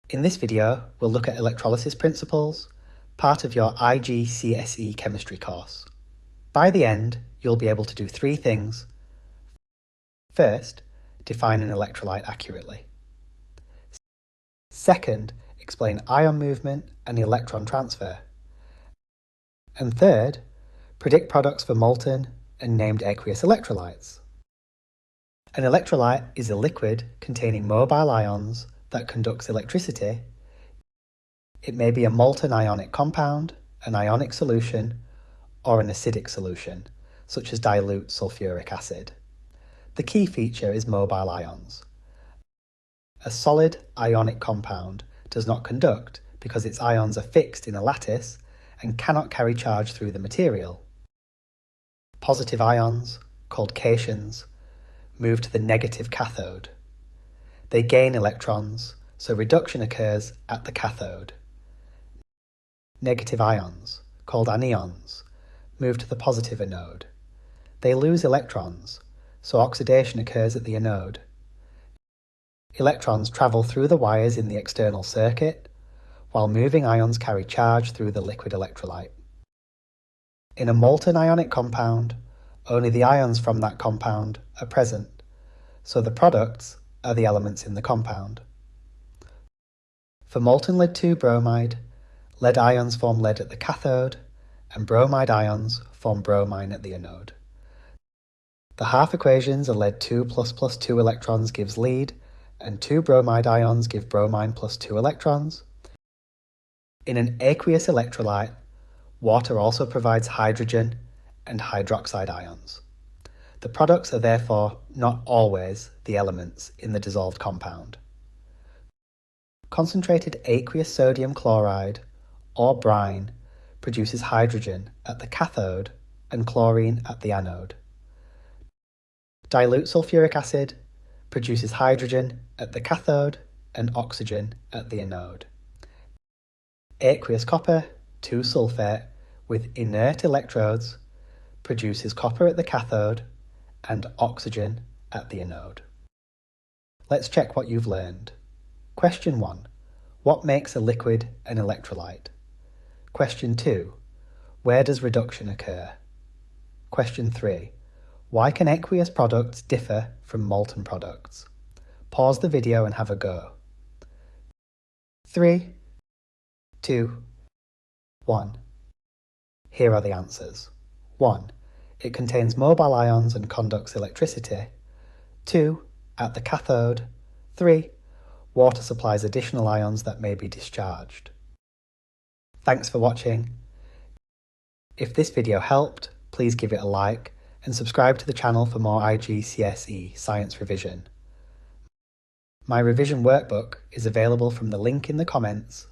In this video, we'll look at electrolysis principles, part of your IGCSE Chemistry course. By the end, you'll be able to do three things. First, define an electrolyte accurately. Second, explain ion movement and electron transfer. And third, predict products for molten and named aqueous electrolytes. An electrolyte is a liquid containing mobile ions that conducts electricity. It may be a molten ionic compound, an ionic solution, or an acidic solution, such as dilute sulfuric acid. The key feature is mobile ions. A solid ionic compound does not conduct because its ions are fixed in a lattice and cannot carry charge through the material. Positive ions, called cations, move to the negative cathode. They gain electrons, so reduction occurs at the cathode. Negative ions, called anions, move to the positive anode. They lose electrons, so oxidation occurs at the anode. Electrons travel through the wires in the external circuit, while moving ions carry charge through the liquid electrolyte. In a molten ionic compound, only the ions from that compound are present, so the products are the elements in the compound. For molten lead-2 bromide, lead ions form lead at the cathode, and bromide ions form bromine at the anode. The half equations are lead-2 plus 2 electrons gives lead, and 2 bromide ions give bromine plus 2 electrons. In an aqueous electrolyte, water also provides hydrogen and hydroxide ions. The products are therefore not always the elements in the dissolved compound. Concentrated aqueous sodium chloride, or brine, produces hydrogen at the cathode and chlorine at the anode. Dilute sulfuric acid produces hydrogen at the cathode and oxygen at the anode. Aqueous copper, 2-sulfate, with inert electrodes, produces copper at the cathode and oxygen at the anode. Let's check what you've learned. Question 1. What makes a liquid an electrolyte? Question 2. Where does reduction occur? Question 3. Why can aqueous products differ from molten products? Pause the video and have a go. 3, 2, 1. Here are the answers. 1. It contains mobile ions and conducts electricity. 2. At the cathode. 3. Water supplies additional ions that may be discharged. Thanks for watching. If this video helped, please give it a like and subscribe to the channel for more IGCSE science revision. My revision workbook is available from the link in the comments